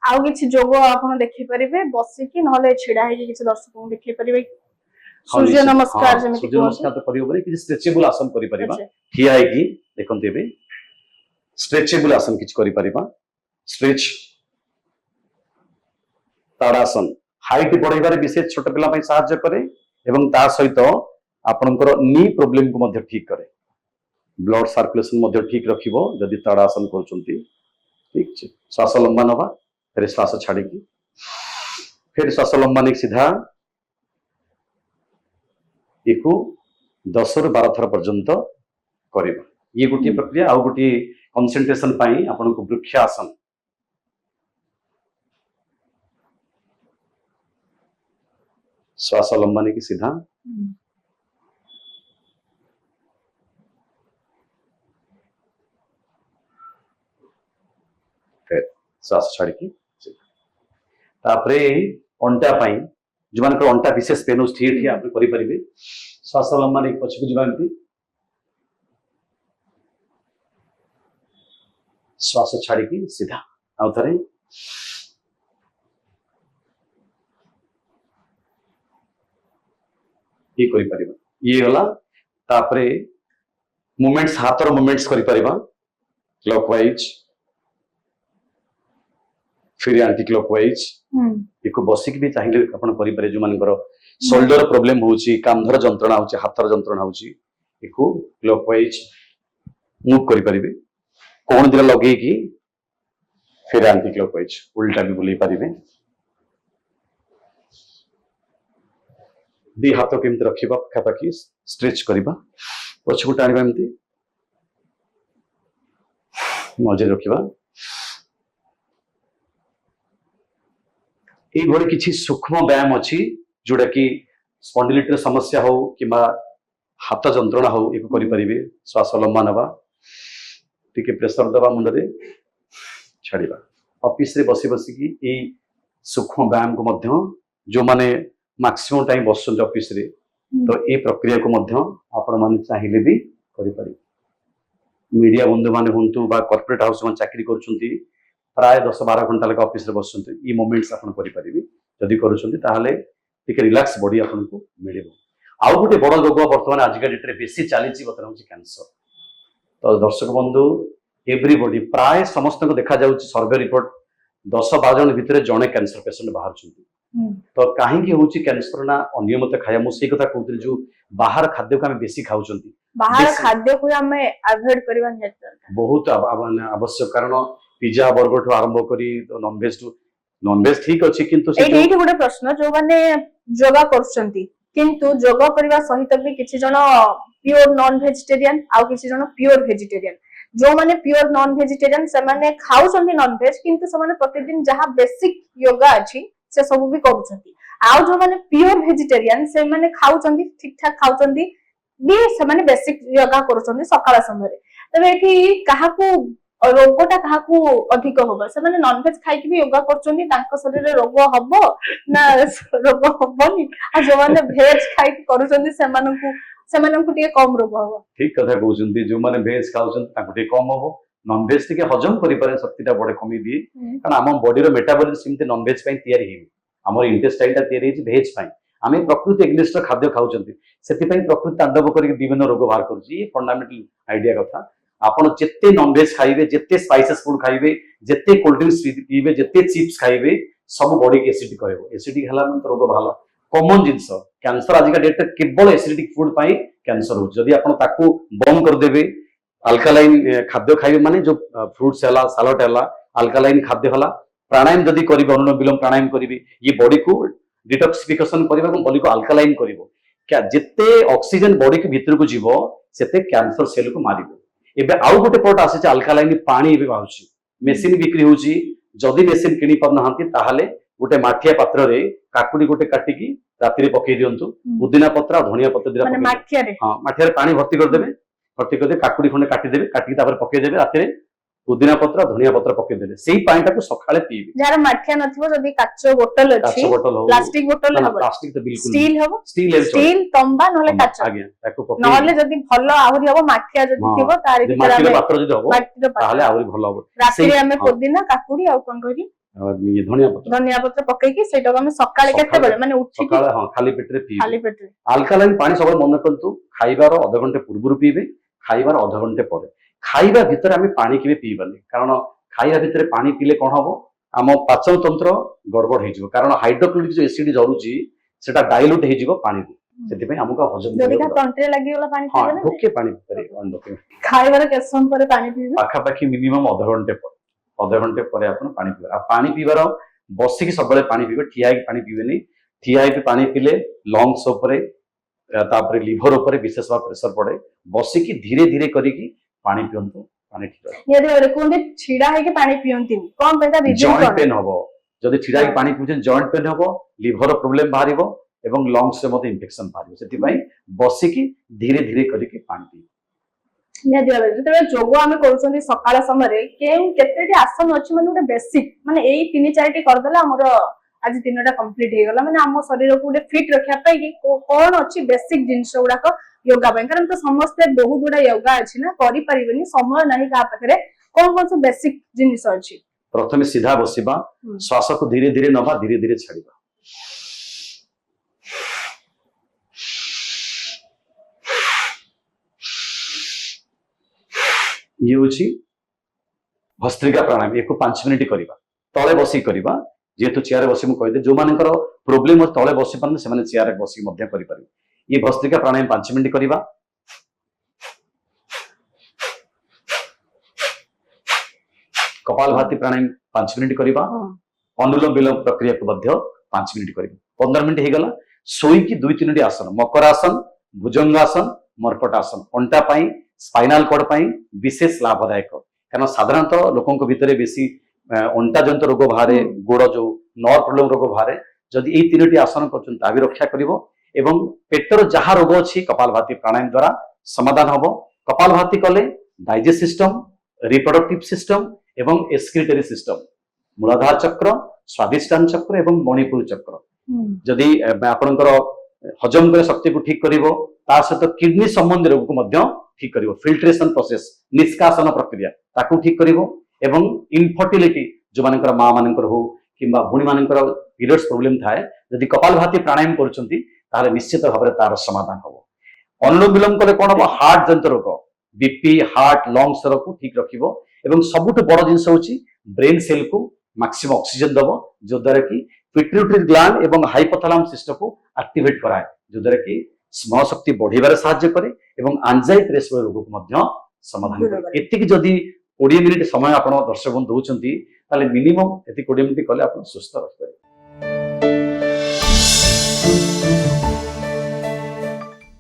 आउ किछि जोग आपण देखि परिबे बसिकी नहले छिडा हेकी किछि दर्शक देखि परिबे सूर्य नमस्कार जमिति सूर्य नमस्कार तो करियो बरे कि स्ट्रेचेबल आसन करि परिबा ठिया हेकी देखंते बे स्ट्रेचेबल आसन किछि करि परिबा स्ट्रेच ताड़ासन हाइट बढ़ाइबारे विशेष छोट पिला पई सहायता करे एवं ता सहित आपनकर नी प्रॉब्लम को मध्य ठीक करे ब्लड सर्कुलेशन मध्य ठीक रखिबो जदि ताड़ासन करचंती ठीक छै श्वास लंबा नबा फिर श्वास छाड़ी की फिर श्वास लंबा नहीं सीधा एको 10 रु 12 थर पर्यंत करिबा ये गोटी प्रक्रिया आ गोटी कंसंट्रेशन पाई आपन को वृक्षासन श्वास लंबा नहीं की सीधा फिर श्वास छाड़ी की तापरे अंटा पाई जो मान अंटा विशेष पेन ठीक ठीक आप करि परिबे श्वास लंबा नहीं पछकु जीवांती श्वास छाड़ी की सीधा आउ थरे ये करि परिबा ये गला तापरे मूवमेंट्स हाथर मूवमेंट्स करि परिबा क्लॉकवाइज फिर एंटी क्लॉकवाइज एको बसिक भी चाहिए अपन करि पारे जो मानकर शोल्डर प्रॉब्लम होची कांधर जंत्रणा होची हाथर जंत्रणा होची एको क्लॉकवाइज मूव करि परिबे कोन दिला लगे की फिर एंटी क्लॉकवाइज उल्टा भी बुलाई परिबे दी हाथ केमते रखिबा पाखापाखि स्ट्रेच करिबा पछकु टाणिबा एमती मजे रखिबा ये किसी सूक्ष्म व्यायाम अच्छी जोड़ा कि स्पॉन्डिलिटी समस्या हो कि हाथ जंत्रणा हो एक करें श्वास लंबा नवा टी प्रेसर दबा मुंडे छाड़ा ऑफिस रे बसी बसिकी ये सूक्ष्म व्यायाम को मध्य जो माने मैक्सिमम टाइम बस ऑफिस रे तो ये प्रक्रिया को मध्य आपण माने चाहिए भी करें मीडिया बंधु माने हुंतु बा कॉर्पोरेट हाउस में चाकरी करछुंती प्राय 10-12 घंटा लगा ऑफिस रे बसुंते ई मोमेंट्स आपण करि परिबे जदि करूछुंती ताहाले टिके रिलैक्स बॉडी आपण को मिलिबो आउ गोटे बड़ रोग वर्तमान आज का डेट रे बेसी चलीची बतरा होची कैंसर तो दर्शक बंधु एवरीबॉडी प्राय समस्त को देखा जाउची सर्वे रिपोर्ट 10-12 जन भितरे जणे कैंसर पेशेंट बाहर छुंती तो काहे की होची कैंसर ना अनियमित खाया मु सेही कथा कहउतली जो बाहर खाद्य को हम बेसी खाउछंती बाहर खाद्य को हमें अवॉइड करबा नेचर बहुत आवश्यक कारण पिज्जा बर्गर ठू आरंभ करी तो नॉनवेज ठीक अछि किंतु से एठी गोटे प्रश्न जो माने योगा करछंती किंतु योगा करबा सहित भी किछि जण प्योर नॉन वेजिटेरियन आ किछि जण प्योर वेजिटेरियन जो माने प्योर नॉन वेजिटेरियन से माने खाउछंती नॉन वेज किंतु से माने प्रतिदिन जहां बेसिक योगा अछि से सब भी करूछंती आ जो माने प्योर वेजिटेरियन से माने खाउछंती ठीक ठाक खाउछंती भी से माने बेसिक योगा करूछंती सकाळ समय रे तबे एठी काहाकू रोगटा काहाकू अधिक होबा से माने नॉन वेज खाइ कि भी योगा करछंती तांको शरीर रे रोग हबो ना रोग हबोनी आ जो माने वेज खाइ कि करूछंती सेमानंकु टिके कम रोग हबो ठीक कथा कहउछंती जो माने वेज खाउछंती तांको टिके कम हबो नॉन वेज टिके हजम करि पारे शक्तिटा बडे कमी दिए कारण हम बॉडी रो मेटाबॉलिज्म सिमते नॉन वेज पई तयारी हे हमर इंटेस्टाइन ता तयारी हे वेज पई आमे प्रकृति एग्निस्ट खाद्य खाउछंती सेति पई प्रकृति तांडव करि विभिन्न रोग बाहर करछि ये फंडामेंटल आइडिया कथा आपण जिते नॉन वेज खाइबे जिते स्पाइसेस फूड खाइबे जिते कोल्ड ड्रिंक्स पीबे जिते चिप्स खाइबे सब बॉडी के एसिडिक करबो एसिडिक हला मन रोग भाला कॉमन जिंस कैंसर आज का डेट केवल एसिडिक फूड पाई कैंसर हो जदी आपण ताकू बंद कर देबे अल्कालाइन खाद्य खाइबे माने जो फ्रूट्स हला सलाड हला अल्कालाइन खाद्य हला प्राणायाम जदी करिबे अनुलोम विलोम प्राणायाम करिबे ये बॉडी को डिटॉक्सिफिकेशन करिबा और बॉडी को अल्कालाइन करिवो क्या जिते ऑक्सीजन बॉडी के भीतर को जीवो सेते कैंसर सेल को मारिबो एबे आउ गोटे प्रोडक्ट आसे अल्कालाइन पानी एबे बाउची मेसिन बिक्री होची जदी मेसिन किनी पर नहांती ताहाले गोटे माठिया पात्र रे काकुडी गोटे काटी की राति रे पकई दियंतु पुदीना पत्र धनिया पत्र दिरा माने माठिया रे हां माठिया रे पानी भर्ती कर देबे भर्ती कर दे काकुडी खंडे काटी देबे काटी तापर पकई देबे राति रे पुदीना पत्र धनिया पत्र पकई देले सेही पानीटा को सखाळे पीबे जार माठिया नथिबो जदी काचो बोतल अछि प्लास्टिक बोतल हबो प्लास्टिक तो बिल्कुल स्टील हबो स्टील तंबा नले काचो आज्ञा ताको पकई नले जदी भलो आहुरी हबो माठिया जदी थिबो तारि माठिया पात्र जदी हबो ताहाले आहुरी भलो हबो राति रे हमें पुदीना काकुडी आ कोन करी ଧନିଆ ପତ୍ର ଧନିଆ ପତ୍ର ପକେଇକି ସେଇଟାକୁ ଆମେ ସକାଳେ କେତେବେଳେ ମାନେ ଉଠିକି ସକାଳେ ହଁ ଖାଲି ପେଟରେ ପିଇବେ। ଖାଲି ପେଟରେ ଆଲକାଲାଇନ ପାଣି ସବୁବେଳେ ମନେ ରଖନ୍ତୁ, ଖାଇବାର ଅଧଘଣ୍ଟେ ପୂର୍ବରୁ ପିଇବେ, ଖାଇବାର ଅଧଘଣ୍ଟେ ପରେ। ଖାଇବା ଭିତରେ ଆମେ ପାଣି କେବେ ପିଇବାନି, କାରଣ ଖାଇବା ଭିତରେ ପାଣି ପିଇଲେ କଣ ହବ, ଆମ ପାଚନ ତନ୍ତ୍ର ଗଡବଡ ହେଇଯିବ, କାରଣ ହାଇଡ୍ରୋକ୍ଲୋରିକ ଯୋଉ ଏସିଡ ଜରୁଛି ସେଟା ଡାଇଲ୍ୟୁଟ ହେଇଯିବ ପାଣିରୁ, ସେଥିପାଇଁ ଆମକୁ ଆଉ ହଜମ ଯଦି କରିବାକୁ ତଣ୍ଟିରେ ଲାଗିଗଲା ପାଣି ହଁ ପିଇବେ ନା ଢୋକେ ପାଣି ପିଇପାରିବେ। ଖାଇବାର କେତେ ସମୟ ପରେ ପାଣି ପିଇବେ? ପାଖାପାଖି ମିନିମମ୍ ଅଧଘଣ୍ଟେ ପରେ ଆପଣ ପାଣି ପିଇବେ। ଆଉ ପାଣି ପିଇବାର ବସିକି ସବୁବେଳେ ପାଣି ପିଇବେ, ଠିଆ ହେଇକି ପାଣି ପିଇବେନି। ଠିଆ ହେଇକି ପାଣି ପିଇଲେ ଲଙ୍ଗସ ଉପରେ ତାପରେ ଲିଭର ଉପରେ ବିଶେଷ ଭାବେ ପ୍ରେସର ପଡେ। ବସିକି ଧୀରେ ଧୀରେ କରିକି ପାଣି ପିଅନ୍ତୁ, ପାଣି ଠିକ ନିହାତି ଭାବରେ କୁହନ୍ତି ଛିଡା ହେଇକି ପାଣି ପିଅନ୍ତିନି, କଣ ପାଇଁ ତା ରିଜନ ଜଏଣ୍ଟ କଣ? ପେନ୍ ହବ, ଯଦି ଛିଡା ହେଇକି ପାଣି ପିଉଛନ୍ତି ଜଏଣ୍ଟ ପେନ୍ ହବ, ଲିଭର ପ୍ରୋବ୍ଲେମ ବାହାରିବ ଏବଂ ଲଙ୍ଗସରେ ମଧ୍ୟ ଇନଫେକ୍ସନ ବାହାରିବ। ସେଥିପାଇଁ ବସିକି ଧୀରେ ଧୀରେ କରିକି ପାଣି ପିଇବେ। ନିହାତି ଭାବରେ ଯେତେବେଳେ ଯୋଗ ଆମେ କରୁଛନ୍ତି ସକାଳ ସମୟରେ କେତେଟି ଆସନ ଅଛି ମାନେ ଗୋଟେ ବେସିକ, ମାନେ ଏଇ 3-4ଟି କରିଦେଲେ ଆମର ଆଜି ଦିନଟା କମ୍ପ୍ଲିଟ ହେଇଗଲା, ମାନେ ଆମ ଶରୀରକୁ ଗୋଟେ ଫିଟ୍ ରଖିବା ପାଇଁ କି କଣ ଅଛି ବେସିକ ଜିନିଷ ଗୁଡାକ ୟୋଗା ପାଇଁ? କାରଣ ତ ସମସ୍ତେ ବହୁତ ଗୁଡା ୟୋଗା ଅଛି ନା, କରିପାରିବେନି, ସମୟ ନାହିଁ କାହା ପାଖରେ। କଣ କଣ ସବୁ ବେସିକ ଜିନିଷ ଅଛି? ପ୍ରଥମେ ସିଧା ବସିବା, ଶ୍ୱାସକୁ ଧୀରେ ଧୀରେ ନବା, ଧୀରେ ଧୀରେ ଛାଡିବା। ଇଏ ହଉଛି ଭସ୍ତ୍ରିକା ପ୍ରାଣାୟାମ, ୟାକୁ 5 ମିନିଟ କରିବା। ତଳେ ବସି କରିବା, ଯେହେତୁ ଚେୟାରରେ ବସି ମୁଁ କହିଲି ଯୋଉମାନଙ୍କର ପ୍ରୋବ୍ଲେମ ତଳେ ବସି ପାରନ୍ତି ସେମାନେ ଚେୟାରରେ ବସିକି ମଧ୍ୟ କରିପାରିବେ। ଇଏ ଭସ୍ତ୍ରିକା ପ୍ରାଣାୟାମ 5 ମିନିଟ କରିବା। କପାଲଭାତି ପ୍ରାଣାୟାମ 5 ମିନିଟ କରିବା। ଅନୁଲୋମ ବିଲୋମ ପ୍ରକ୍ରିୟାକୁ ମଧ୍ୟ 5 ମିନିଟ କରିବା। 15 ମିନିଟ ହେଇଗଲା। ଶୋଇକି 2-3ଟି ଆସନ, ମକରାସନ, ଭୁଜଙ୍ଗାସନ, ମର୍କଟାସନ, ଅଣ୍ଟା ପାଇଁ ସ୍ପାଇନାଲ କର୍ଡ ପାଇଁ ବିଶେଷ ଲାଭଦାୟକ। କାରଣ ସାଧାରଣତଃ ଲୋକଙ୍କ ଭିତରେ ବେଶୀ ଅଣ୍ଟା ଜନିତ ରୋଗ ବାହାରେ, ଗୋଡ ଯୋଉ ନର୍ଭ ପ୍ରୋବ୍ଲେମ ରୋଗ ବାହାରେ। ଯଦି ଏଇ 3ଟି ଆସନ କରୁଛନ୍ତି ତା ବି ରକ୍ଷା କରିବ ଏବଂ ପେଟର ଯାହା ରୋଗ ଅଛି କପାଲଭାତି ପ୍ରାଣାୟାମ ଦ୍ୱାରା ସମାଧାନ ହବ। କପାଲଭାତି କଲେ ଡାଇଜେଷ୍ଟ ସିଷ୍ଟମ, ରିପ୍ରଡକ୍ଟିଭ ସିଷ୍ଟମ ଏବଂ ଏକ୍ସକ୍ରିଟରି ସିଷ୍ଟମ, ମୂଳାଧାର ଚକ୍ର, ସ୍ୱାଦିଷ୍ଟାନ ଚକ୍ର ଏବଂ ମଣିପୁର ଚକ୍ର, ଯଦି ଆପଣଙ୍କର ହଜମ କରିବା ଶକ୍ତିକୁ ଠିକ କରିବ, ତା ସହିତ କିଡନୀ ସମ୍ବନ୍ଧୀୟ ରୋଗକୁ ମଧ୍ୟ ଠିକ କରିବ। ଫିଲ୍ଟ୍ରେସନ ପ୍ରୋସେସ, ନିଷ୍କାସନ ପ୍ରକ୍ରିୟା ତାକୁ ଠିକ କରିବ ଏବଂ ଇନଫର୍ଟିଲିଟି ଯୋଉମାନଙ୍କର ମା ମାନଙ୍କର ହଉ କିମ୍ବା ଭଉଣୀ ମାନଙ୍କର ପିରିୟଡ୍ସ ପ୍ରୋବ୍ଲେମ ଥାଏ, ଯଦି କପାଲଭାତି ପ୍ରାଣାୟାମ କରୁଛନ୍ତି ତାହେଲେ ନିଶ୍ଚିତ ଭାବରେ ତାର ସମାଧାନ ହବ। ଅନୁଲୋମ ବିଲୋମ କଲେ କଣ ହବ, ହାର୍ଟ ଜନିତ ରୋଗ, ବିପି, ହାର୍ଟ, ଲଙ୍ଗସ ରୋଗକୁ ଠିକ ରଖିବ ଏବଂ ସବୁଠୁ ବଡ ଜିନିଷ ହଉଛି ବ୍ରେନ ସେଲକୁ ମାକ୍ସିମମ୍ ଅକ୍ସିଜେନ ଦବ, ଯୋଦ୍ୱାରା କି ପିଟ୍ୟୁଟରି ଗ୍ଲାଣ୍ଡ ଏବଂ ହାଇପୋଥାଲାମସ ସିଷ୍ଟମକୁ ଆକ୍ଟିଭେଟ କରାଏ, ଯୋଦ୍ୱାରା କି ସ୍ମରଣ ଶକ୍ତି ବଢିବାରେ ସାହାଯ୍ୟ କରେ ଏବଂ ଆଞ୍ଜାଇଟି ରେସପିରେଟରି ରୋଗକୁ ମଧ୍ୟ ସମାଧାନ କରେ। ଏତିକି ଯଦି 20 ମିନିଟ ସମୟ ଆପଣ ଦର୍ଶକ ବନ୍ଧୁ ଦଉଛନ୍ତି ତାହେଲେ ମିନିମମ୍ ଏତିକି 20 ମିନିଟ କଲେ ଆପଣ ସୁସ୍ଥ ରହିପାରିବେ।